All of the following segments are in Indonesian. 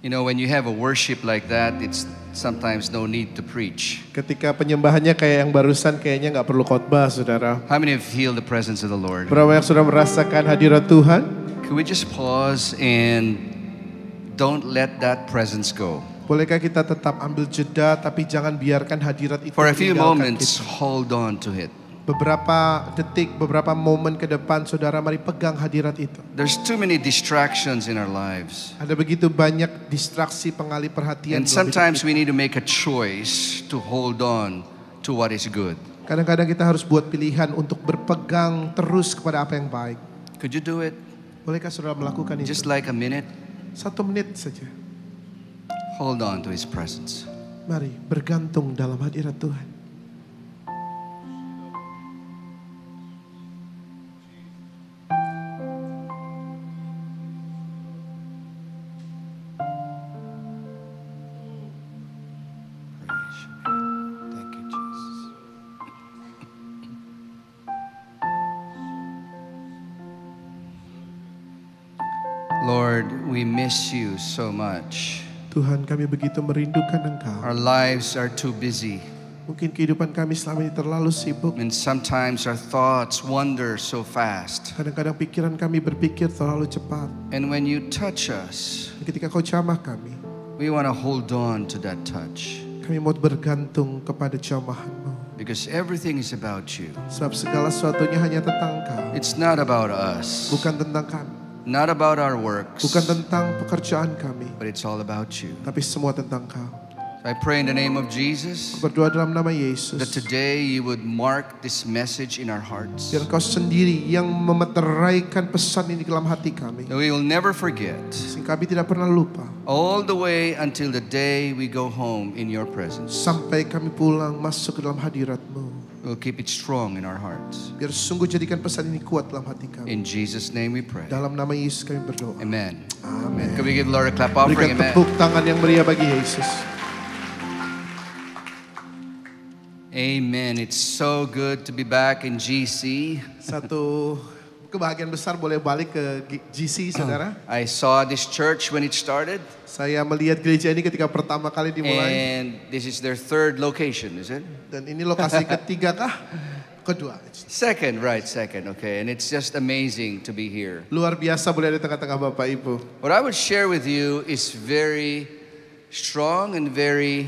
You know, when you have a worship like that, it's sometimes no need to preach. Ketika penyembahannya kayak yang barusan, kayaknya nggak perlu khotbah, saudara. How many have feel the presence of the Lord? Berapa yang sudah merasakan hadirat Tuhan? Could we just pause and don't let that presence go? Bolehkah kita tetap ambil jeda, tapi jangan biarkan hadirat itu For a few meninggalkan moments, kita. hold on to it. Beberapa detik, beberapa momen ke depan, saudara, mari pegang hadirat itu. There's too many distractions in our lives. Ada begitu banyak distraksi pengalih perhatian. And dalam hidup sometimes kita. we need to make a choice to hold on to what is good. Kadang-kadang kita harus buat pilihan untuk berpegang terus kepada apa yang baik. Could you do it? Bolehkah saudara melakukan itu? Just like a minute? 1 menit saja. Hold on to His presence. Mari bergantung dalam hadirat Tuhan. Thank you, Jesus. Lord, we miss you so much. Tuhan, kami begitu merindukan Engkau. Our lives are too busy, Mungkin kehidupan kami selama ini terlalu sibuk. and sometimes our thoughts wander so fast. Kadang-kadang pikiran kami berpikir terlalu cepat. And when you touch us, Ketika Kau jamah kami, we want to hold on to that touch kami mau bergantung kepada jamahan-Mu. because everything is about you. Sebab segala sesuatunya hanya tentang Kau. It's not about us, Bukan tentang kami. not about our works, Bukan tentang pekerjaan kami. but it's all about you. Tapi semua tentang Kau. I pray in the name of Jesus Aku berdoa dalam nama that Yesus. today you would mark this message in our hearts. Biar Kau sendiri yang memeteraikan pesan ini dalam hati kami. That we will never forget Sehingga kami tidak pernah lupa. all the way until the day we go home in your presence. Sampai kami pulang masuk ke dalam hadirat-Mu. We'll keep it strong in our hearts. Biar sungguh jadikan pesan ini kuat dalam hati kami. In Jesus' name we pray. Dalam nama Yesus kami berdoa. Amen. Amin. Can we give the Lord a clap offering? Berikan Amen. tepuk tangan yang meriah bagi Yesus. Amen. It's so good to be back in GC. Satu kebahagiaan besar boleh balik ke GC, saudara. I saw this church when it started, Saya melihat gereja ini ketika pertama kali dimulai. and this is their third location, is it? Dan ini lokasi ketiga kah? Kedua. Second, right, second. Okay, and it's just amazing to be here. Luar biasa boleh ada di tengah-tengah Bapak Ibu. What I would share with you is very strong and very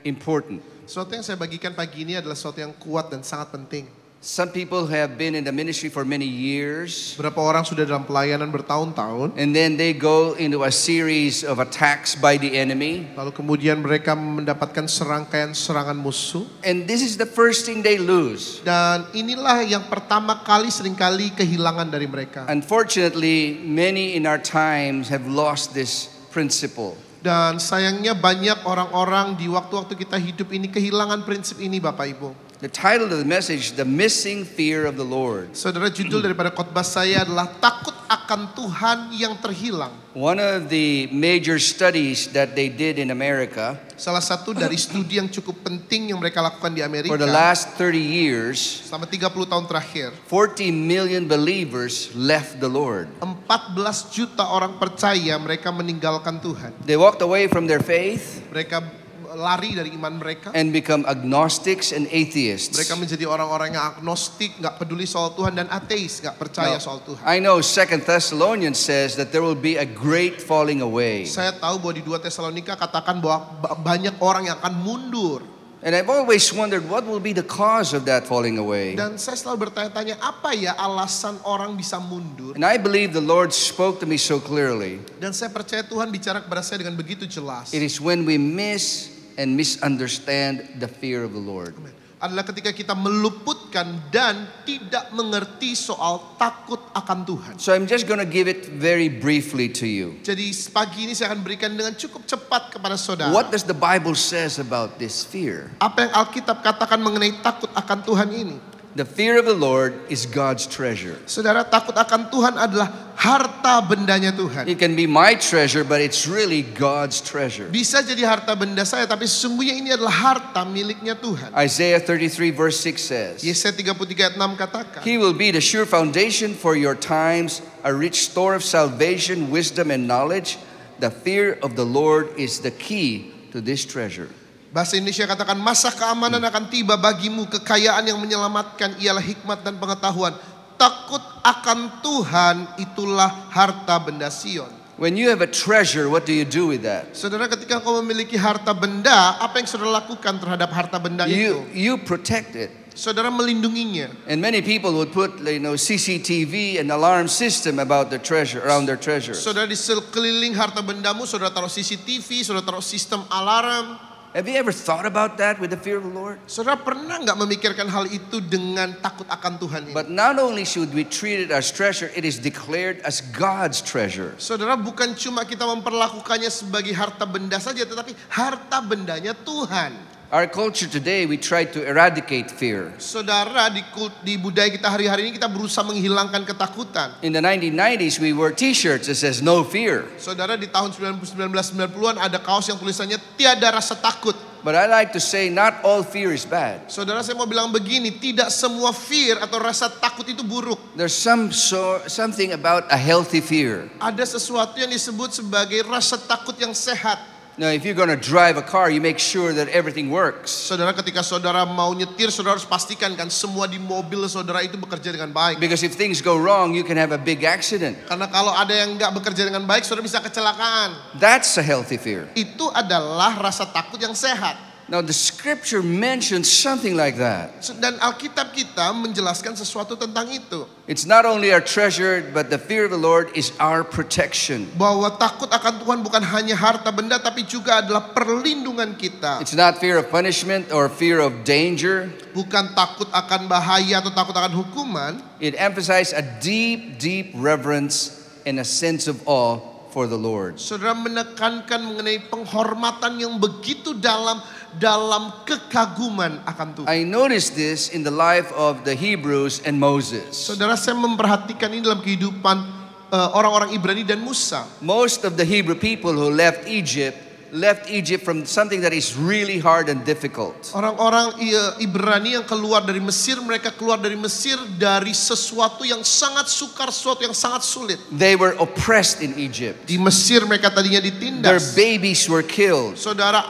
important. Sesuatu yang saya bagikan pagi ini adalah sesuatu yang kuat dan sangat penting. Some people have been in the ministry for many years, Berapa orang sudah dalam pelayanan bertahun-tahun, and then they go into a series of attacks by the enemy. lalu kemudian mereka mendapatkan serangkaian serangan musuh. And this is the first thing they lose. Dan inilah yang pertama kali seringkali kehilangan dari mereka. Unfortunately, many in our times have lost this principle. Dan sayangnya banyak orang-orang di waktu-waktu kita hidup ini kehilangan prinsip ini, Bapak Ibu. The title of the message, The Missing Fear of the Lord. Saudara, judul daripada khotbah saya adalah takut akan Tuhan yang terhilang. One of the major studies that they did in America, Salah satu dari studi yang cukup penting yang mereka lakukan di Amerika for the last 30 years, selama 30 tahun terakhir, 40 million believers left the Lord. 14 juta orang percaya mereka meninggalkan Tuhan. They walked away from their faith Mereka lari dari iman mereka. and become agnostics and atheists. Mereka menjadi orang-orang yang agnostik, gak peduli soal Tuhan, dan ateis, gak percaya Now, soal Tuhan. I know 2 Thessalonians says that there will be a great falling away. Saya tahu bahwa di 2 Tesalonika katakan bahwa banyak orang yang akan mundur. And I've always wondered what will be the cause of that falling away. Dan saya selalu bertanya-tanya, apa ya alasan orang bisa mundur? And I believe the Lord spoke to me so clearly. Dan saya percaya Tuhan bicara kepada saya dengan begitu jelas. It is when we miss and misunderstand the fear of the Lord. Adalah ketika kita meluputkan dan tidak mengerti soal takut akan Tuhan. So I'm just going to give it very briefly to you. Jadi pagi ini saya akan berikan dengan cukup cepat kepada saudara. What does the Bible says about this fear? Apa yang Alkitab katakan mengenai takut akan Tuhan ini? The fear of the Lord is God's treasure. Saudara, takut akan Tuhan adalah harta bendanya Tuhan. It can be my treasure, but it's really God's treasure. Bisa jadi harta benda saya, tapi sesungguhnya ini adalah harta miliknya Tuhan. Isaiah 33 verse 6 says, Yesaya 33 ayat 6 katakan, He will be the sure foundation for your times, a rich store of salvation, wisdom, and knowledge. the fear of the Lord is the key to this treasure. Bahasa Indonesia katakan, masa keamanan akan tiba bagimu, kekayaan yang menyelamatkan ialah hikmat dan pengetahuan. Takut akan Tuhan itulah harta benda Sion. When you have a treasure, what do you do with that? Saudara, ketika kau memiliki harta benda, apa yang saudara lakukan terhadap harta benda itu? You protect it. Saudara melindunginya. And many people would put, CCTV and alarm system about their treasure, around their treasure. Saudara, di sekeliling harta bendamu, saudara taruh CCTV, saudara taruh sistem alarm. Have you ever thought about that with the fear of the Lord? Saudara pernah nggak memikirkan hal itu dengan takut akan Tuhan ini? But not only should we treat it as treasure, it is declared as God's treasure. Saudara, bukan cuma kita memperlakukannya sebagai harta benda saja, tetapi harta bendanya Tuhan. Our culture today, we try to eradicate fear. Saudara, di budaya kita hari-hari ini kita berusaha menghilangkan ketakutan. In the 1990s, we wore t-shirts that says no fear. Saudara, di tahun 1990-an ada kaos yang tulisannya tiada rasa takut. But I like to say not all fear is bad. Saudara, saya mau bilang begini, tidak semua fear atau rasa takut itu buruk. There's something about a healthy fear. Ada sesuatu yang disebut sebagai rasa takut yang sehat. Now, if you're going to drive a car, you make sure that everything works. Saudara, ketika saudara mau nyetir, saudara harus pastikan kan semua di mobil saudara itu bekerja dengan baik. Because if things go wrong, you can have a big accident. Karena kalau ada yang nggak bekerja dengan baik, saudara bisa kecelakaan. That's a healthy fear. Itu adalah rasa takut yang sehat. Now, the scripture mentions something like that. Dan Alkitab kita menjelaskan sesuatu tentang itu. It's not only our treasure, but the fear of the Lord is our protection. Bahwa takut akan Tuhan bukan hanya harta benda, tapi juga adalah perlindungan kita. It's not fear of punishment or fear of danger. Bukan takut akan bahaya atau takut akan hukuman. It emphasizes a deep, deep reverence and a sense of awe for the Lord. Saudara, menekankan mengenai penghormatan yang begitu dalam kekaguman akan Tuhan. I noticed this in the life of the Hebrews and Moses. Saudara, saya memperhatikan ini dalam kehidupan orang-orang Ibrani dan Musa. Most of the Hebrew people who left Egypt from something that is really hard and difficult. Orang-orang Ibrani yang keluar dari Mesir, mereka keluar dari Mesir dari sesuatu yang sangat sukar, sesuatu yang sangat sulit. They were oppressed in Egypt. Di Mesir mereka tadinya Their ditindas. babies were killed. Saudara,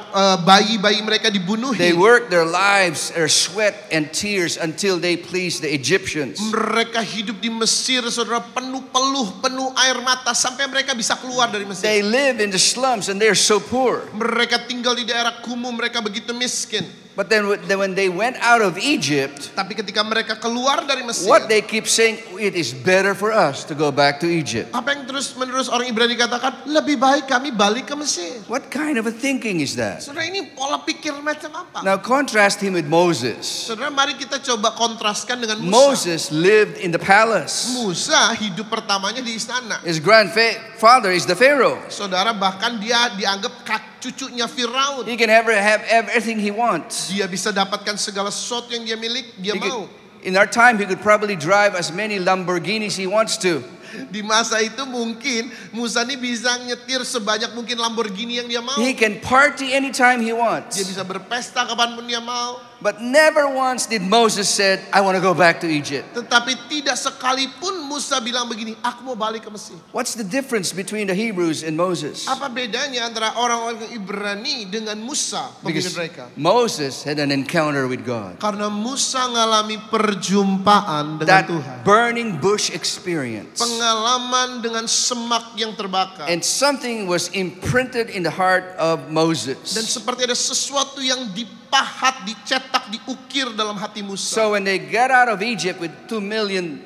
bayi-bayi mereka They dibunuhi. worked their lives, their sweat and tears until they pleased the Egyptians. Mereka hidup di Mesir, saudara, penuh peluh, penuh air mata sampai mereka bisa keluar dari Mesir. They live in the slums and they're so poor. Mereka tinggal di daerah kumuh, mereka begitu miskin. But then when they went out of Egypt, Tapi ketika mereka keluar dari Mesir, what they keep saying, it is better for us to go back to Egypt. apa yang terus-menerus orang Ibrani katakan, lebih baik kami balik ke Mesir. What kind of a thinking is that? Saudara, ini pola pikir macam apa? Now contrast him with Moses. Saudara, mari kita coba kontraskan dengan Musa. Moses lived in the palace. Musa hidup pertamanya di istana. His grandfather is the Pharaoh. Saudara, bahkan dia dianggap cucunya Firaun. He can have everything he wants. Dia bisa dapatkan segala sesuatu yang dia dia mau. In our time, he could probably drive as many Lamborghinis he wants to. Di masa itu mungkin Musa ini bisa nyetir sebanyak mungkin Lamborghini yang dia mau. He can party anytime he Dia wants. bisa berpesta kapanpun dia mau. But never once did Moses said, I want to go back to Egypt. Tetapi tidak sekalipun Musa bilang begini, aku mau balik ke Mesir. What's the difference between the Hebrews and Moses? Apa bedanya antara orang-orang Ibrani dengan Musa, pemimpin Because mereka? Moses had an encounter with God. Karena Musa mengalami perjumpaan dengan That Tuhan. burning bush experience. Pengalaman dengan semak yang terbakar. And something was imprinted in the heart of Dan Moses. seperti ada sesuatu yang dipahat, dicetak, diukir dalam hati Musa. So when they got out of Egypt with 2 million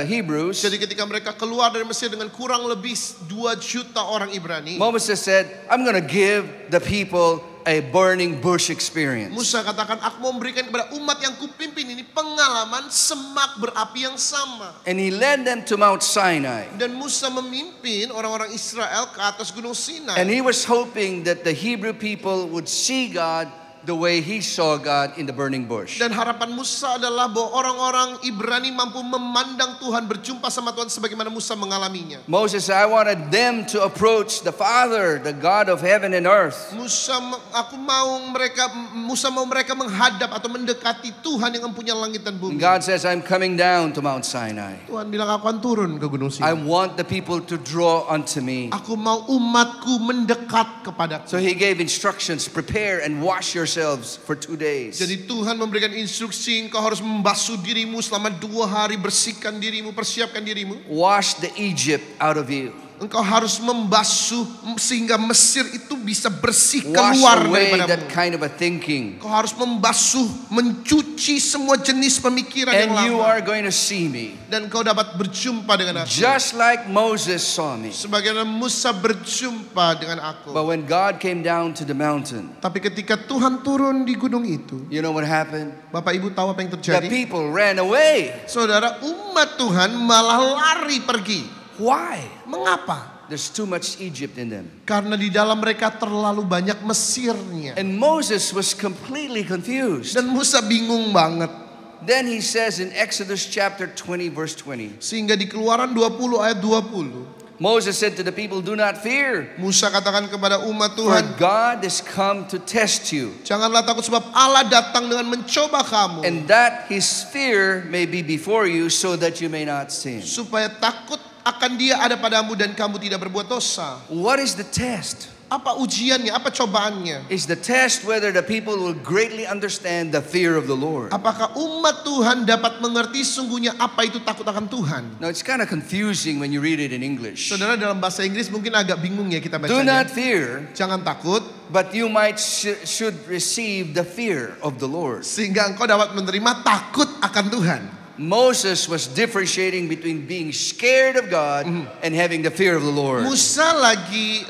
Hebrews, Jadi ketika mereka keluar dari Mesir dengan kurang lebih 2 juta orang Ibrani, Moses said, I'm going to give the people a burning bush experience. Musa katakan, aku mau memberikan kepada umat yang kupimpin ini pengalaman semak berapi yang sama. And he led them to Mount Sinai. Dan Musa memimpin orang-orang Israel ke atas Gunung Sinai. And he was hoping that the Hebrew people would see God the way he saw God in the burning bush. Dan harapan Musa adalah bahwa orang-orang Ibrani mampu memandang Tuhan, berjumpa sama Tuhan sebagaimana Musa mengalaminya. Moses said, I wanted them to approach the Father, the God of heaven and earth. Musa mau mereka menghadap atau mendekati Tuhan yang mempunyai langit dan And bumi. God says, I'm coming down to Mount Sinai. Tuhan bilang, aku akan turun ke Gunung I Sinai. want the people to draw unto me. Aku mau umatku mendekat kepadaku. So he gave instructions, prepare and wash yourselves for 2 days. Jadi Tuhan memberikan instruksi, engkau harus membasuh dirimu selama 2 hari, bersihkan dirimu, persiapkan dirimu. Wash the Egypt out of you. Engkau harus membasuh sehingga Mesir itu bisa bersih Wash keluar away daripadamu. that kind of a thinking. Engkau harus membasuh, mencuci semua jenis pemikiran yang And you lama. are going to see me. Dan engkau dapat berjumpa dengan aku. Just like Moses saw me. Sebagaimana Musa berjumpa dengan aku. But when God came down to the mountain, Tapi ketika Tuhan turun di gunung itu, you know what happened? Bapak Ibu tahu apa yang The terjadi? people ran away. Saudara, umat Tuhan malah lari pergi. Why? Mengapa? There's too much Egypt in them. Karena di dalam mereka terlalu banyak Mesirnya. And Moses was completely confused. Dan Musa bingung banget. Then he says in Exodus chapter 20 verse 20, Sehingga di Keluaran 20 ayat 20, Moses said to the people, do not fear, Musa katakan kepada umat for Tuhan, God has come to test you, janganlah takut sebab Allah datang dengan mencoba kamu. and that his fear may be before you so that you may not sin. Supaya takut akan dia ada padamu dan kamu tidak berbuat dosa. What is the test? Apa ujiannya? Apa cobaannya? Is the test whether the people will greatly understand the fear of the Lord. Apakah umat Tuhan dapat mengerti sungguhnya apa itu takut akan Tuhan? Now it's kind of confusing when you read it in English. Saudara, dalam bahasa Inggris mungkin agak bingung ya kita Do not bacanya. fear, Jangan takut, but you might should receive the fear of the Lord. sehingga engkau dapat menerima takut akan Tuhan. Moses was differentiating between being scared of God and having the fear of the Lord. Musa lagi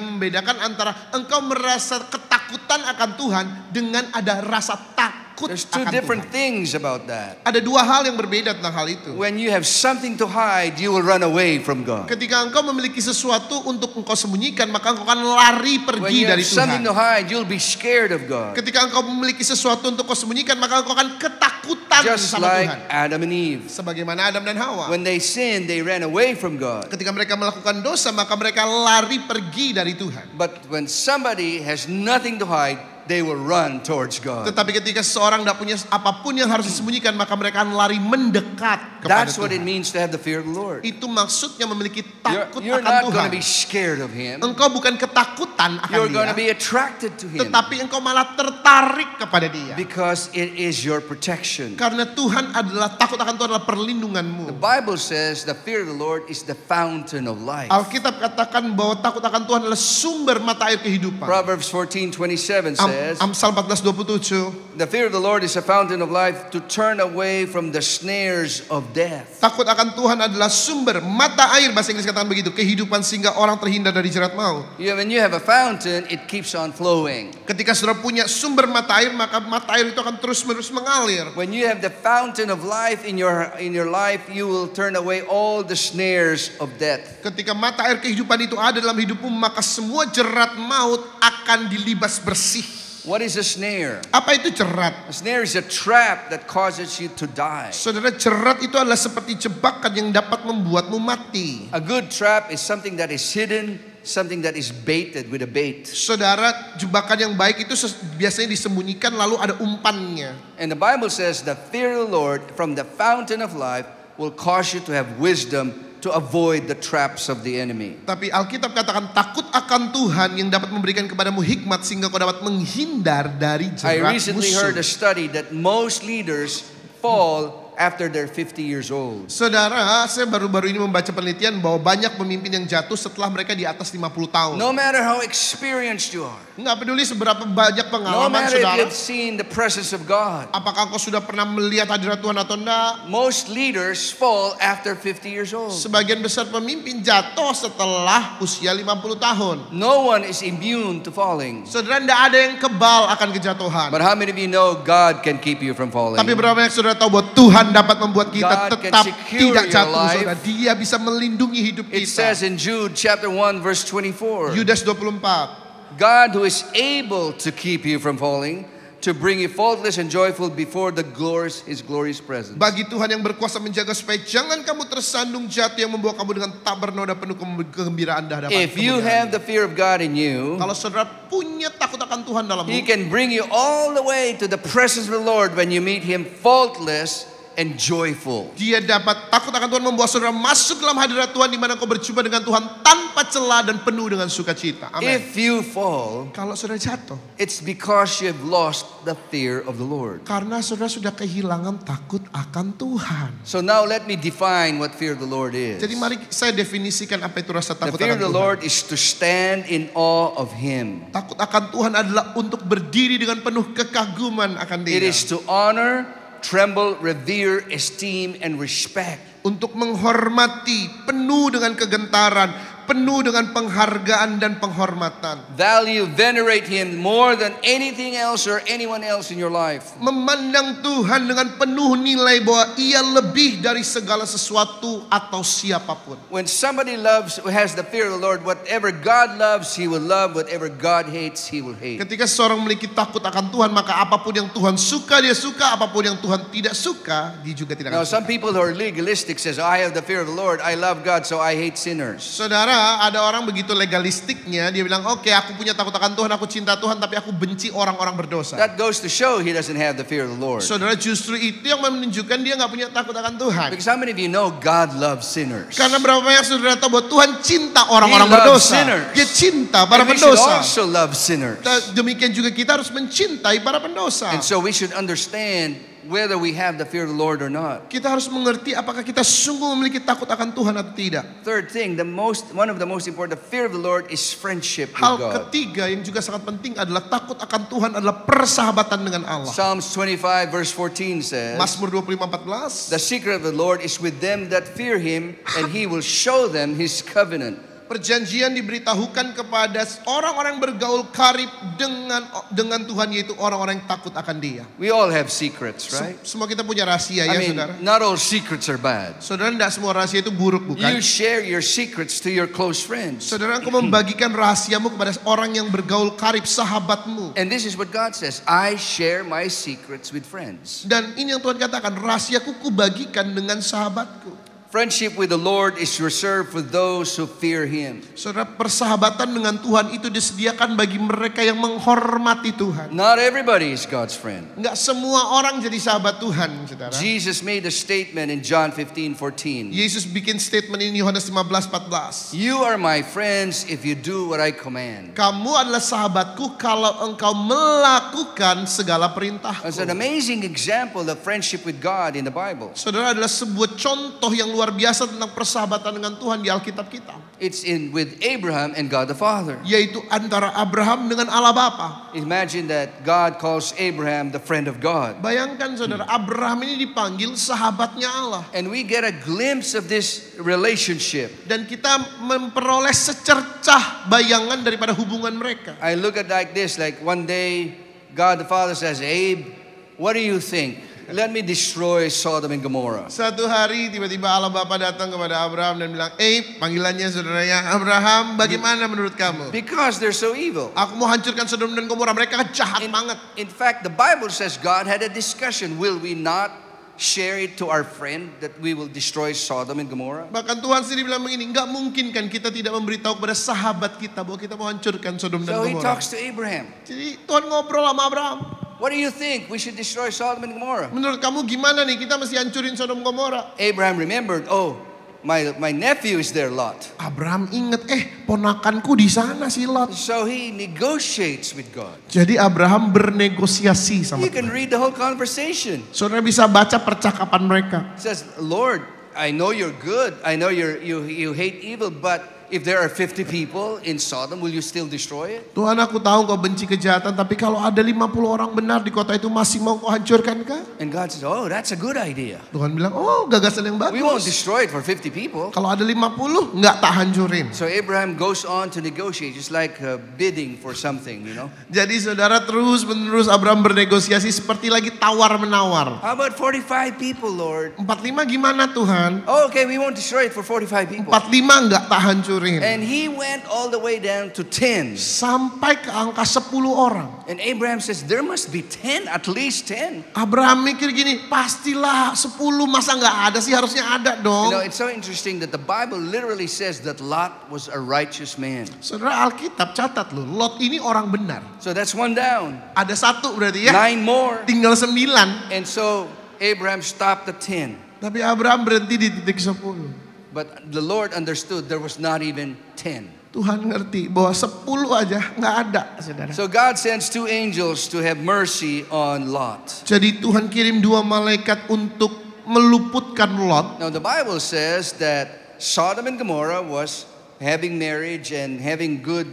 membedakan antara engkau merasa ketakutan akan Tuhan dengan ada rasa takut There's two akan different Tuhan. things about that. Ada 2 hal yang berbeda tentang hal itu. When you have something to hide, you will run away from God. Ketika engkau memiliki sesuatu untuk engkau sembunyikan, maka engkau akan lari When pergi you dari have something Tuhan. to hide, you'll be scared of God. Ketika engkau memiliki sesuatu untuk kau sembunyikan, maka engkau akan ketakutan Just sama like Tuhan. Adam and Eve. Sebagaimana Adam dan Hawa. When they sinned, they ran away from God. Ketika mereka melakukan dosa, maka mereka lari pergi dari Tuhan. But when somebody has nothing to hide, they will run towards God. Tetapi ketika seseorang tidak punya apapun yang harus disembunyikan, maka mereka akan lari mendekat kepada That's what it Tuhan. means to have the fear of the Lord. Itu maksudnya memiliki takut You're akan not Tuhan. going to be scared of Him. Engkau bukan ketakutan akan You're going to dia, be attracted to Him tetapi engkau malah tertarik kepada dia. because it is your protection. Karena Tuhan adalah, takut akan Tuhan adalah The perlindunganmu. Bible says the fear of the Lord is the fountain of life. Alkitab katakan bahwa takut akan Tuhan adalah sumber mata air kehidupan. Proverbs 14:27 says, Amsal 14:27. the fear of the Lord is a fountain of life to turn away from the snares of death. Takut akan Tuhan adalah sumber mata air, bahasa Inggris katakan begitu, kehidupan sehingga orang terhindar dari jerat maut. When you have a fountain, it keeps on flowing. Ketika saudara punya sumber mata air, maka mata air itu akan terus-menerus mengalir. When you have the fountain of life in your life, you will turn away all the snares of death. Ketika mata air kehidupan itu ada dalam hidupmu, maka semua jerat maut akan dilibas bersih. What is a snare? Apa itu jerat? A snare is a trap that causes you to die. Saudara, jerat itu adalah seperti jebakan yang dapat membuatmu mati. A good trap is something that is hidden, something that is baited with a bait. Saudara, jebakan yang baik itu biasanya disembunyikan lalu ada umpannya. And the Bible says the fear of the Lord from the fountain of life will cause you to have wisdom to avoid the traps of the enemy. Tapi Alkitab katakan takut akan Tuhan yang dapat memberikan kepadamu hikmat sehingga kau dapat menghindar dari I jerat recently musuh. heard a study that most leaders fall after they're 50 years old. Saudara, saya baru-baru ini membaca penelitian bahwa banyak pemimpin yang jatuh setelah mereka di atas 50 tahun. No matter how experienced you are, Nggak peduli seberapa banyak no pengalaman matter if saudara. you've seen the presence of God, Apakah engkau sudah pernah melihat hadirat Tuhan atau enggak? most leaders fall after 50 years old. Sebagian besar pemimpin jatuh setelah usia 50 tahun. No one is immune to falling. Saudara, tidak ada yang kebal akan kejatuhan. But how many of you know God can keep you from falling? Tapi berapa banyak saudara tahu bahwa Tuhan dapat membuat kita God can tetap secure tidak your jatuh, life. saudara. Dia bisa melindungi hidup It kita. says in Jude chapter 1 verse 24, Yudas 24. God who is able to keep you from falling, to bring you faultless and joyful before His glorious presence. Bagi Tuhan yang berkuasa menjaga supaya jangan kamu tersandung jatuh, yang membawa kamu dengan tak bernoda penuh kegembiraan di hadapan If you have the fear of God in you, Kalau saudara punya takut akan Tuhan dalammu, He can bring you all the way to the presence of the Lord when you meet Him faultless and joyful. Dia dapat takut akan Tuhan membawa saudara masuk dalam hadirat Tuhan di mana kau berjumpa dengan Tuhan tanpa celah dan penuh dengan sukacita. Amin. If you fall, Kalau saudara jatuh, it's because you have lost the fear of the Lord. karena saudara sudah kehilangan takut akan Tuhan. So now let me define what fear of the Lord is. Jadi mari saya definisikan apa itu rasa The takut fear akan of the Tuhan. Lord is to stand in awe of Him. Takut akan Tuhan adalah untuk berdiri dengan penuh kekaguman akan It Dia. is to honor, tremble, revere, esteem, and respect. Untuk menghormati, penuh dengan kegentaran, penuh dengan penghargaan dan penghormatan. Value, venerate Him more than anything else or anyone else in your life. Memandang Tuhan dengan penuh nilai bahwa Ia lebih dari segala sesuatu atau siapapun. When somebody has the fear of the Lord, whatever God loves, he will love. Whatever God hates, he will hate. Ketika seorang memiliki takut akan Tuhan, maka apapun yang Tuhan suka dia suka, apapun yang Tuhan tidak suka dia juga tidak Now, akan some suka. people who are legalistic says, I have the fear of the Lord, I love God, so I hate sinners. Saudara, ada orang begitu legalistiknya, dia bilang, oke, aku punya takut akan Tuhan, aku cinta Tuhan, tapi aku benci orang-orang berdosa. That goes to show he doesn't have the fear of the Lord. Saudara, justru itu yang menunjukkan dia nggak punya takut akan Tuhan. Because how many of you know God loves sinners? Karena berapa banyak saudara tahu bahwa Tuhan cinta orang-orang He loves berdosa. sinners. Dia cinta para And we should pendosa. also love sinners. Demikian juga kita harus mencintai para pendosa. And so we should understand whether we have the fear of the Lord or not. Kita harus mengerti apakah kita sungguh memiliki takut akan Tuhan atau tidak. Third thing, one of the most important, the fear of the Lord is friendship with Hal God. ketiga yang juga sangat penting adalah takut akan Tuhan adalah persahabatan dengan Allah. Psalms 25 verse 14 says, Mazmur 25:14. the secret of the Lord is with them that fear Him, and He will show them His covenant. Perjanjian diberitahukan kepada orang-orang yang bergaul karib dengan Tuhan, yaitu orang-orang yang takut akan Dia. We all have secrets, right? Semua kita punya rahasia I ya, mean, saudara. not all secrets are bad. Saudara, tidak semua rahasia itu buruk, bukan? You share your secrets to your close friends. Saudara, engkau membagikan rahasiamu kepada orang yang bergaul karib, sahabatmu. And this is what God says, I share my secrets with friends. Dan ini yang Tuhan katakan, rahasiaku kubagikan dengan sahabatku. Friendship with the Lord is reserved for those who fear Him. Saudara, persahabatan dengan Tuhan itu disediakan bagi mereka yang menghormati Tuhan. Not everybody is God's friend. Enggak semua orang jadi sahabat Tuhan, saudara. Jesus made a statement in John 15:14. Yesus bikin statement ini Yohanes 15:14. You are my friends if you do what I command. Kamu adalah sahabatku kalau engkau melakukan segala perintahku. It's an amazing example of friendship with God in the Bible. Saudara, adalah sebuah contoh yang luar biasa tentang persahabatan dengan Tuhan di Alkitab kita. It's with Abraham and God the Father. Yaitu antara Abraham dengan Allah Bapa. Imagine that God calls Abraham the friend of God. Bayangkan saudara, Abraham ini dipanggil sahabatnya Allah. And we get a glimpse of this relationship. Dan kita memperoleh secercah bayangan daripada hubungan mereka. I look at like this, like one day God the Father says, Abe, what do you think? Let me destroy Sodom and Gomorrah. Suatu hari tiba-tiba Allah Bapa datang kepada Abraham dan bilang, panggilannya saudaranya, Abraham, bagaimana menurut kamu? Because they're so evil. Aku mau hancurkan Sodom dan Gomorrah, mereka jahat banget. In fact, the Bible says God had a discussion. Will we not share it to our friend that we will destroy Sodom and Gomorrah? Bahkan Tuhan sendiri bilang begini, enggak mungkin kan kita tidak memberitahu kepada sahabat kita bahwa kita mau hancurkan Sodom dan So he Gomorrah. talks to Abraham. Jadi Tuhan ngobrol sama Abraham. What do you think? We should destroy Sodom and Gomorrah. Menurut kamu gimana nih kita mesti hancurin Sodom Gomorrah? Abraham remembered, my nephew is there, Lot. Abraham ingat, ponakanku di sana si Lot. So he negotiates with God. Jadi Abraham bernegosiasi sama You can Tuhan. read the whole conversation. Saudara bisa baca percakapan mereka. He says, Lord, I know you're good. I know you hate evil, but if there are 50 people in Sodom, will you still destroy it? Tuhan, aku tahu kau benci kejahatan, tapi kalau ada 50 orang benar di kota itu masih mau kau hancurkan kah? And God says, that's a good idea. Tuhan bilang, gagasan yang We won't bagus. destroy it for 50 people. Kalau ada 50, enggak tak hancurin. So Abraham goes on to negotiate, just like bidding for something, Jadi saudara, terus menerus Abraham bernegosiasi seperti lagi tawar-menawar. How about 45 people, Lord? 45 gimana Tuhan? Oh, okay, we won't destroy it for 45 people. 45 enggak tak hancurin. hancurin. And he went all the way down to 10. Sampai ke angka 10 orang. And Abraham says, there must be 10, at least 10. Abraham mikir gini, pastilah 10, masa nggak ada sih, harusnya ada You dong. know, it's so interesting that the Bible literally says that Lot was a righteous man. Saudara, Alkitab catat loh, Lot ini orang benar. So that's one down. Ada 1 berarti ya, 9 more. tinggal 9. And so Abraham stopped at 10. Tapi Abraham berhenti di titik 10. But the Lord understood there was not even 10. Tuhan ngerti bahwa 10 aja nggak ada, saudara. So God sends 2 angels to have mercy on Lot. Jadi Tuhan kirim 2 malaikat untuk meluputkan Lot. Now the Bible says that Sodom and Gomorrah was having marriage and having good,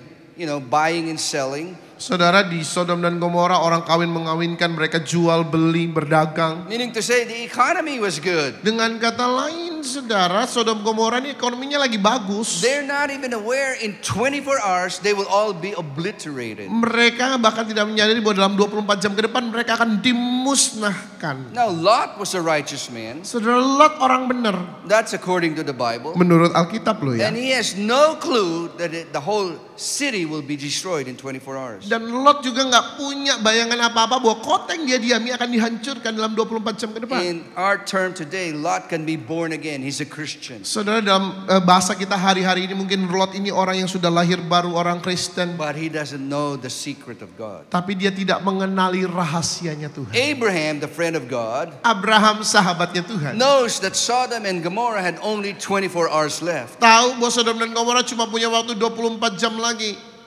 buying and selling. Saudara, di Sodom dan Gomora orang kawin mengawinkan, mereka jual beli berdagang. Meaning to say the economy was good. Dengan kata lain, saudara, Sodom Gomora ini ekonominya lagi bagus. They're not even aware in 24 hours they will all be obliterated. Mereka bahkan tidak menyadari bahwa dalam 24 jam ke depan mereka akan dimusnahkan. Now Lot was a righteous man. Saudara, Lot orang benar. That's according to the Bible. Menurut Alkitab loh ya. And he has no clue that the whole city will be destroyed in 24 hours. Dan Lot juga nggak punya bayangan apa-apa bahwa kota yang dia diami akan dihancurkan dalam 24 jam ke depan. In our term today, Lot can be born again. He's a Christian. Saudara, dalam bahasa kita hari-hari ini mungkin Lot ini orang yang sudah lahir baru, orang Kristen. But he doesn't know the secret of God. Tapi dia tidak mengenali rahasianya Tuhan. Abraham, the friend of God, Abraham sahabatnya Tuhan, knows that Sodom and Gomorrah had only 24 hours left. tahu bahwa Sodom dan Gomora cuma punya waktu 24 jam lagi.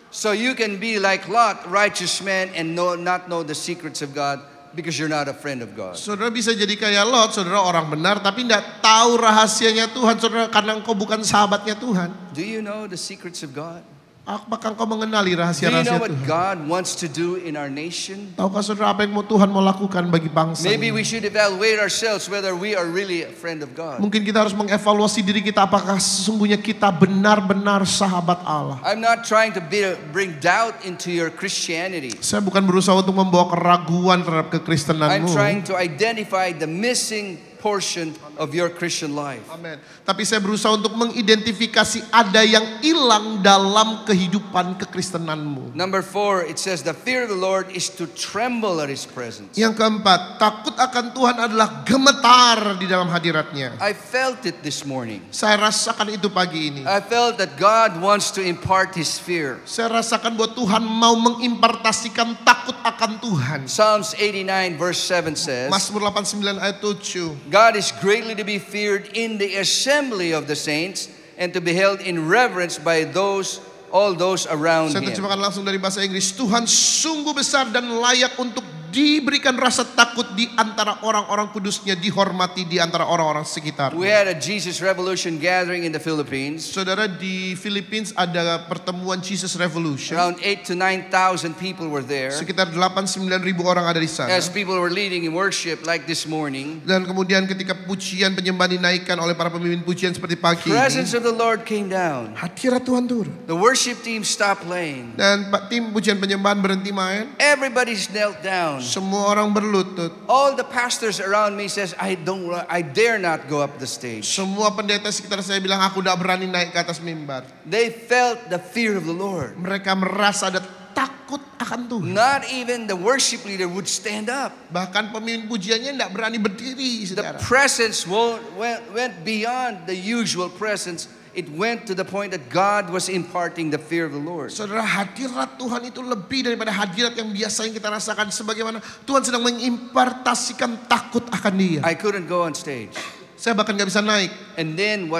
So you can be like Lot, righteous man, and not know the secrets of God because you're not a friend of God. Saudara bisa jadi kayak Lot, saudara orang benar tapi tidak tahu rahasianya Tuhan, saudara, karena engkau bukan sahabatnya Tuhan. Do you know the secrets of God? Apakah engkau mengenali Do you know rahasia-rahasia what Tuhan? God wants to do in our nation? Tahukah saudara apa yang Tuhan mau lakukan bagi bangsa Maybe ini? we should evaluate ourselves whether we are really a friend of God. Mungkin kita harus mengevaluasi diri kita, apakah sesungguhnya kita benar-benar sahabat Allah. I'm not trying to bring doubt into your Christianity. Saya bukan berusaha untuk membawa keraguan terhadap I'm kekristenanmu. trying to identify the missing portion of your Christian life. Amin. Tapi saya berusaha untuk mengidentifikasi ada yang hilang dalam kehidupan kekristenanmu. Number 4, it says the fear of the Lord is to tremble at His presence. Yang keempat, takut akan Tuhan adalah gemetar di dalam hadiratnya. I felt it this morning. Saya rasakan itu pagi ini. I felt that God wants to impart His fear. Saya rasakan bahwa Tuhan mau mengimpartasikan takut akan Tuhan. Psalms 89 verse 7 says, Mazmur 89 ayat 7. God is greatly to be feared in the assembly of the saints and to be held in reverence by all those around Saya Him. terjemahkan langsung dari bahasa Inggris. Tuhan sungguh besar dan layak untuk diberikan rasa takut di antara orang-orang kudusnya, dihormati di antara orang-orang sekitar. We had a Jesus Revolution gathering in the Philippines. Saudara, di Philippines ada pertemuan Jesus Revolution. Around 8,000 to 9,000 people were there. Sekitar 8-9 ribu orang ada di sana. As people were leading in worship like this morning, Dan kemudian ketika pujian penyembahan dinaikkan olai para pemimpin pujian seperti pagi presence ini, of the Lord came down. hadirat Tuhan turun. The worship team stopped playing. Dan tim pujian penyembahan berhenti main. Everybody's knelt down. Semua orang berlutut. All the pastors around me says, I dare not go up the stage. Semua pendeta sekitar saya bilang, aku tidak berani naik ke atas mimbar. They felt the fear of the Lord. Mereka merasa ada takut akan Tuhan. Not even the worship leader would stand up. Bahkan pemimpin pujiannya tidak berani berdiri, The saudara. presence went beyond the usual presence. It went to the point that God was imparting the fear of the Lord. Saudara, hadirat Tuhan itu lebih daripada hadirat yang biasa yang kita rasakan. Sebagaimana Tuhan sedang mengimpartasikan takut akan dia. I couldn't go on stage. Saya bahkan gak bisa naik. And then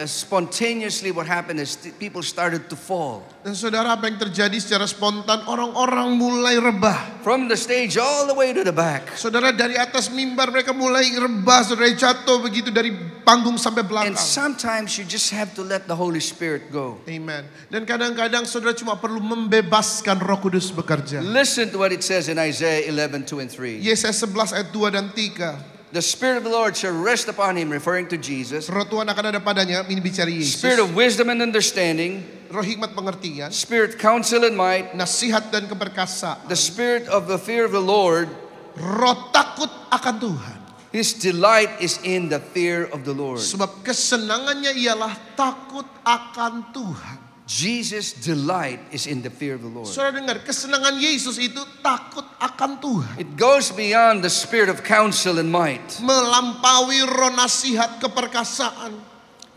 spontaneously what happened is people started to fall. Dan saudara, apa yang terjadi secara spontan, orang-orang mulai rebah. From the stage all the way to the back. Saudara, dari atas mimbar mereka mulai rebah, saudara, jatuh begitu dari panggung sampai And belakang. sometimes you just have to let the Holy Spirit go. Amen. Dan kadang-kadang saudara cuma perlu membebaskan Roh Kudus bekerja. Listen to what it says in Isaiah 11, 2 and 3. Yesaya 11 ayat 2 dan 3. The Spirit of the Lord shall rest upon him, referring to Jesus. Roh Tuhan akan ada padanya, ini bicara Yesus. Spirit of wisdom and understanding. Roh hikmat pengertian, Spirit counsel and might. nasihat dan keperkasaan. The Spirit of the fear of the Lord. Roh takut akan Tuhan. His delight is in the fear of the Lord. Sebab kesenangannya ialah takut akan Tuhan. Jesus' delight is in the fear of the Lord. Saudara dengar, kesenangan Yesus itu takut akan Tuhan. It goes beyond the spirit of counsel and might. Melampaui roh nasihat keperkasaan.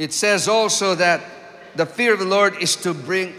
It says also that the fear of the Lord is to bring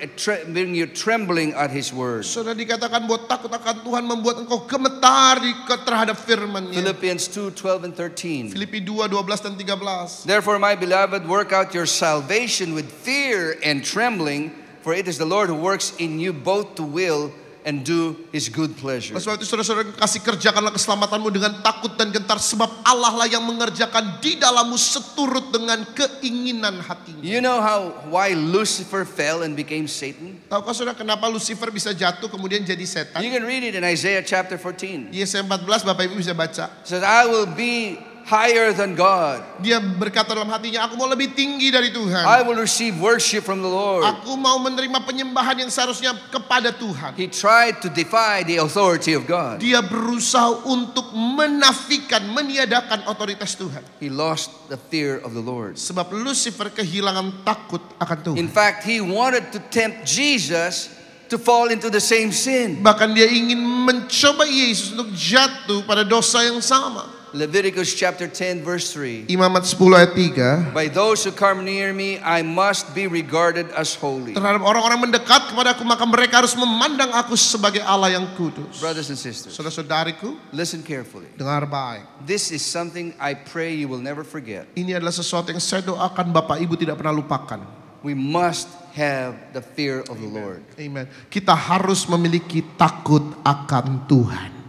you trembling at His word. Saudara dikatakan bahwa takut akan Tuhan membuat engkau gemetar terhadap firman-Nya. Philippians 2:12 and 13. Filipi 2:12 dan 13. Therefore, my beloved, work out your salvation with fear and trembling, for it is the Lord who works in you both to will and do His good pleasure. Sebab itu saudara-saudara kasih kerjakanlah keselamatanmu dengan takut dan gentar, sebab Allah lah yang mengerjakan di dalammu seturut dengan keinginan hatinya. You know why Lucifer fell and became Satan? Tahukah saudara kenapa Lucifer bisa jatuh kemudian jadi setan? You can read it in Isaiah chapter 14. Yesaya 14 Bapak Ibu bisa baca. It says, I will be higher than God. Dia berkata dalam hatinya, aku mau lebih tinggi dari Tuhan. I will receive worship from the Lord. Aku mau menerima penyembahan yang seharusnya kepada Tuhan. He tried to defy the authority of God. Dia berusaha untuk menafikan, meniadakan otoritas Tuhan. He lost the fear of the Lord. Sebab Lucifer kehilangan takut akan Tuhan. In fact, he wanted to tempt Jesus to fall into the same sin. Bahkan dia ingin mencoba Yesus untuk jatuh pada dosa yang sama. Leviticus chapter 10 verse 3. Imamat 10 ayat 3. By those who come near me, I must be regarded as holy. Terhadap orang-orang mendekat kepada aku, maka mereka harus memandang aku sebagai Allah yang kudus. Brothers and sisters, Saudara-saudariku, listen carefully. dengar baik. This is something I pray you will never forget. Ini adalah sesuatu yang saya doakan Bapak Ibu tidak pernah lupakan. We must have the fear of the Lord. Amen. Kita harus memiliki takut akan Tuhan.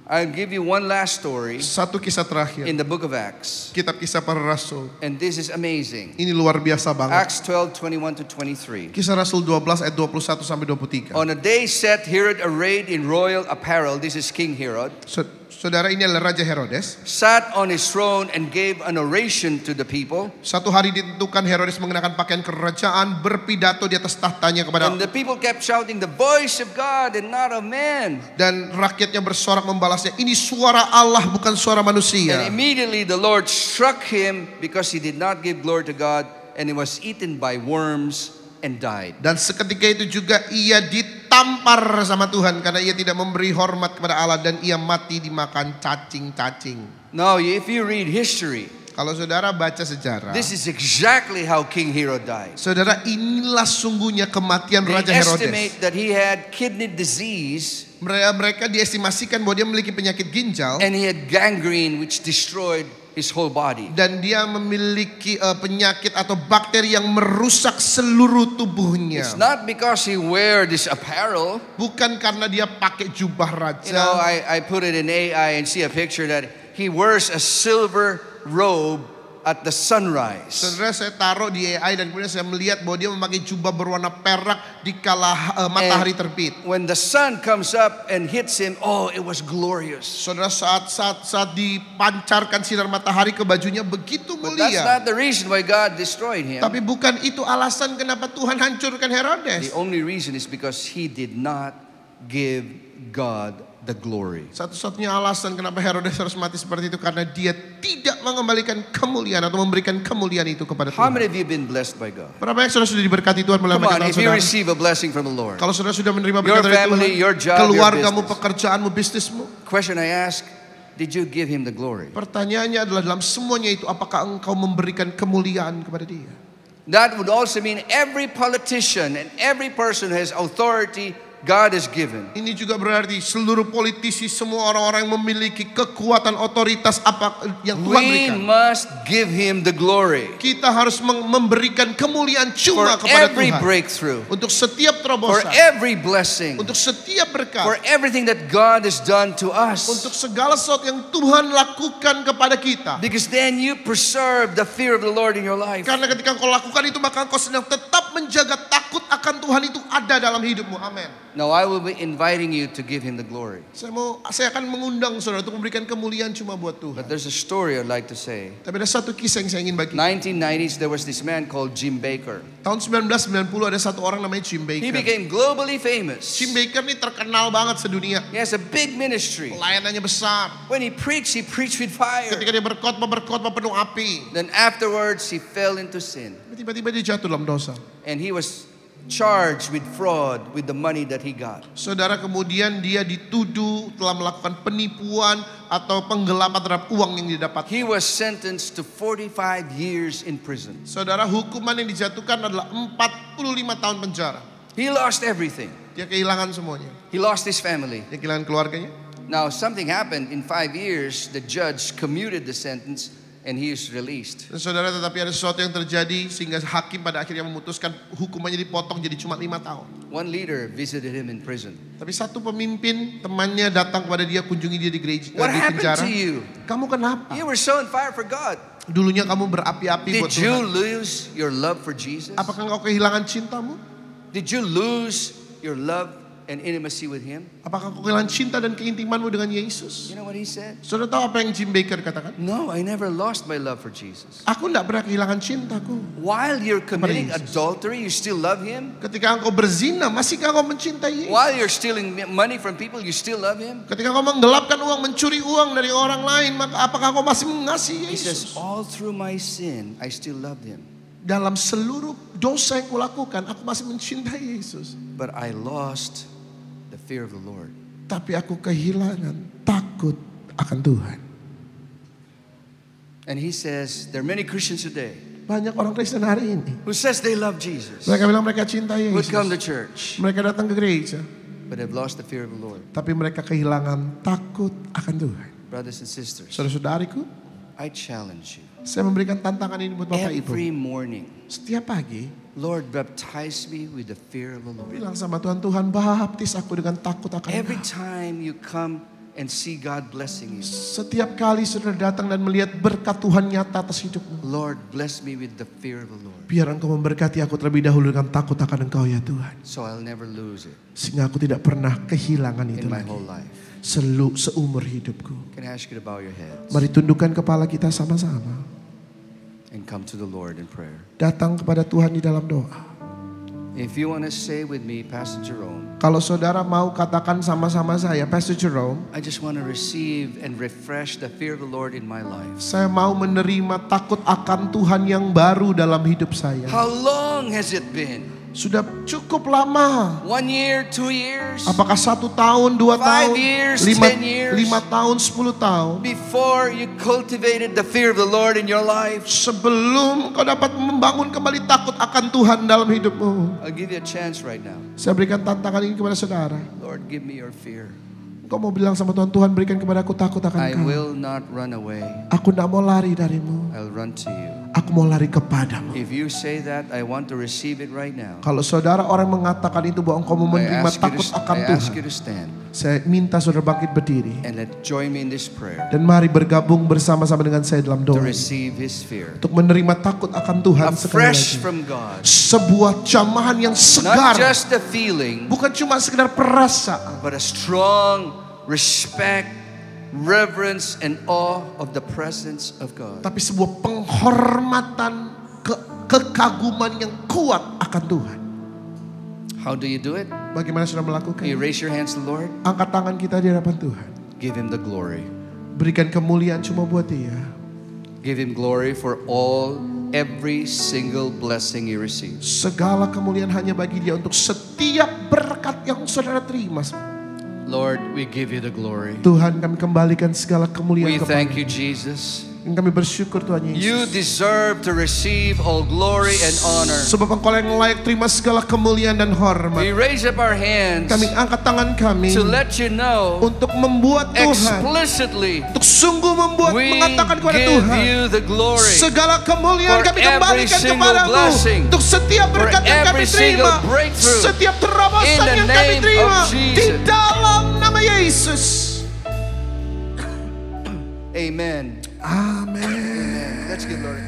I'll give you one last story Satu kisah terakhir. in the book of Acts. Kitab Kisah Para Rasul. And this is amazing. Ini luar biasa banget. Acts 12:21 to 23. Kisah Rasul 12 ayat 21 sampai 23. On a day set, Herod, arrayed in royal apparel, this is King Herod, Saudara, ini adalah Raja Herodes. sat on his throne and gave an oration to the people. Satu hari ditentukan Herodes mengenakan pakaian kerajaan, berpidato di atas tahtanya kepada, And the people kept shouting, the voice of God and not of man. dan rakyatnya bersorak membalasnya, ini suara Allah bukan suara And manusia. immediately the Lord struck him because he did not give glory to God, and he was eaten by worms and died. Dan seketika itu juga ia ditampar sama Tuhan karena ia tidak memberi hormat kepada Allah, dan ia mati dimakan cacing-cacing. Now, if you read history, Kalau saudara baca sejarah, this is exactly how King Herod died. saudara, inilah sungguhnya kematian They Raja Herodes. estimate that he had kidney disease Mereka diestimasikan bahwa dia memiliki penyakit ginjal, and he had gangrene, which destroyed his whole body. dan dia memiliki penyakit atau bakteri yang merusak seluruh tubuhnya. It's not because he wear this apparel. Bukan karena dia pakai jubah raja. You know, I put it in AI and see a picture that he wears a silver robe at the sunrise. Saudara, saya taruh di AI dan kemudian saya melihat bahwa dia memakai jubah berwarna perak di kala matahari terbit. When the sun comes up and hits him, oh, it was glorious. Saudara, saat dipancarkan sinar matahari ke bajunya begitu But that's mulia. not the reason why God destroyed him. Tapi bukan itu alasan kenapa Tuhan hancurkan Herodes. The only reason is because he did not give God the glory. Satu-satunya alasan kenapa Herodes harus mati seperti itu karena dia tidak mengembalikan kemuliaan atau memberikan kemuliaan itu kepada How many Tuhan. of you been blessed by God? Berapa yang sudah diberkati Tuhan melalui Come on, kehidupan if you saudara? receive a blessing from the Lord. Kalau saudara sudah menerima Your berkat dari family, Tuhan, your job, your keluargamu, business. pekerjaanmu, bisnismu. Question I ask, did you give him the glory? Pertanyaannya adalah dalam semuanya itu apakah engkau memberikan kemuliaan kepada dia? That would also mean every politician and every person who has authority God has given. Ini juga berarti seluruh politisi, semua orang-orang yang memiliki kekuatan otoritas apa yang Tuhan We berikan. must give him the glory Kita harus memberikan kemuliaan for cuma kepada every Tuhan. breakthrough, Untuk setiap for terobosan, every blessing, untuk setiap berkat, for everything that God has done to us. untuk segala sesuatu yang Tuhan lakukan kepada kita. Because then you preserve the fear of the Lord in your life. Karena ketika engkau lakukan itu, maka engkau sedang tetap menjaga takut takut akan Tuhan itu ada dalam hidupmu. Amin. Now I will be inviting you to give him the glory. Saya akan mengundang saudara untuk memberikan kemuliaan cuma buat Tuhan. But there's a story I'd like to say. Tapi ada satu kisah yang saya ingin bagi. 1990s, there was this man called Jim Baker. Tahun 1990 ada satu orang namanya Jim Baker. He became globally famous. Jim Baker ini terkenal banget sedunia. He has a big ministry. Pelayanannya besar. When he preached with fire. Ketika dia berkhotbah penuh api. Then afterwards, he fell into sin. Tiba-tiba dia jatuh dalam dosa. And he was charged with fraud with the money that he got. Saudara, kemudian dia dituduh telah melakukan penipuan atau penggelapan terhadap uang yang didapat. He was sentenced to 45 years in prison. Saudara, hukuman yang dijatuhkan adalah 45 tahun penjara. He lost everything. Dia kehilangan semuanya. He lost his family. Dia kehilangan keluarganya. Now something happened in 5 years. The judge commuted the sentence and he is released. Dan saudara, tetapi ada sesuatu yang terjadi sehingga hakim pada akhirnya memutuskan hukumannya dipotong jadi cuma 5 tahun. One leader visited him in prison. Tapi satu pemimpin temannya datang kepada dia, kunjungi dia di gereja, What di happened penjara. to you? Kamu kenapa? You were so on fire for God. Dulunya kamu berapi-api buat Did you Tuhan. lose your love for Jesus? Apakah engkau kehilangan cintamu? Did you lose your love and intimacy with him? Apakah engkau kehilangan cinta dan keintimanmu dengan Yesus? You know what he said? Saudara tahu apa yang Jim Baker katakan? No, I never lost my love for Jesus. Aku tidak pernah kehilangan cintaku. While you're committing Yesus. adultery, you still love him? Ketika engkau berzina, masihkah engkau mencintai Yesus? While you're stealing money from people, you still love him? Ketika engkau menggelapkan uang, mencuri uang dari orang lain, maka apakah engkau masih mengasihi He says, Yesus? all through my sin, I still loved him. Dalam seluruh dosa yang kulakukan, aku masih mencintai Yesus. But I lost the fear of the Lord. Tapi aku kehilangan takut akan Tuhan. And he says, there are many Christians today Banyak orang Kristen hari ini, who says they love Jesus, mereka bilang mereka cintai would Yesus. come to church, Mereka datang ke gereja, but have lost the fear of the Lord. tapi mereka kehilangan takut akan Tuhan. Brothers and sisters, Saudara-saudariku, I challenge you. saya memberikan tantangan ini buat Bapak Ibu. Every morning, Setiap pagi, Lord, baptize me with the fear of the Lord. bilang sama Tuhan, Tuhan baptis aku dengan takut akan Every Engkau. time you come and see God blessing you, Setiap kali saudara datang dan melihat berkat Tuhan nyata atas hidupmu, Lord, bless me with the fear of the Lord, biar Engkau memberkati aku terlebih dahulu dengan takut akan Engkau ya Tuhan. so I'll never lose it Sehingga aku tidak pernah kehilangan itu in my lagi. whole life. Seumur hidupku. Can I ask you to bow your heads Mari tundukkan kepala kita sama-sama. and come to the Lord in prayer? Datang kepada Tuhan di dalam doa. If you want to say with me, Pastor Jerome, Kalau saudara mau katakan sama-sama saya, Pastor Jerome, I just want to receive and refresh the fear of the Lord in my life. saya mau menerima takut akan Tuhan yang baru dalam hidup saya. How long has it been? Sudah cukup lama. 1 year, 2 years? Apakah 1 tahun, 2 tahun, 5 years, 5 10 years? 5 tahun, 10 tahun. Before you cultivated the fear of the Lord in your life? Sebelum kau dapat membangun kembali takut akan Tuhan dalam hidupmu. I'll give you a chance right now. Saya berikan tantangan ini kepada saudara. Lord, give me your fear. Kau mau bilang sama Tuhan, Tuhan berikan kepada aku takut akan I Engkau. will not run away. Aku tidak mau lari darimu. I'll run to you. Aku mau lari kepadamu. If you say that, I want to receive it right now. Kalau saudara orang mengatakan itu bahwa engkau mau I menerima ask takut akan you Tuhan, to stand saya minta saudara bangkit berdiri. and join me in this prayer Dan mari bergabung bersama-sama dengan saya dalam to doa. receive His fear. Untuk menerima takut akan Tuhan A sekali fresh lagi. from God. Sebuah jamahan yang Not segar. just a feeling, Bukan cuma sekedar perasaan. but a strong respect, reverence, and awe of the presence of God. Tapi sebuah penghormatan, kekaguman yang kuat akan Tuhan. How do you do it? Bagaimana saudara melakukan? You raise your hands to the Lord. Angkat tangan kita di hadapan Tuhan. Give Him the glory. Berikan kemuliaan cuma buat Dia. Give Him glory for every single blessing you receive. Segala kemuliaan hanya bagi Dia untuk setiap berkat yang saudara terima. Lord, we give you the glory. Tuhan, kami kembalikan segala kemuliaan We kepada thank you, Jesus. Dan kami bersyukur Tuhan You Yesus. deserve to receive all glory and honor. Sebab Engkau yang layak terima segala kemuliaan dan hormat. We raise up our hands Kami angkat tangan kami to let you know untuk membuat Tuhan, explicitly untuk sungguh membuat we mengatakan kepada give Tuhan, you the glory segala kemuliaan for kami every kembalikan single kepadamu, blessing, untuk setiap for berkat yang kami every single terima, breakthrough, setiap in terobosan the yang kami name terima of Jesus. di dalam nama Yesus. Amen. Amin. Let's give Lord a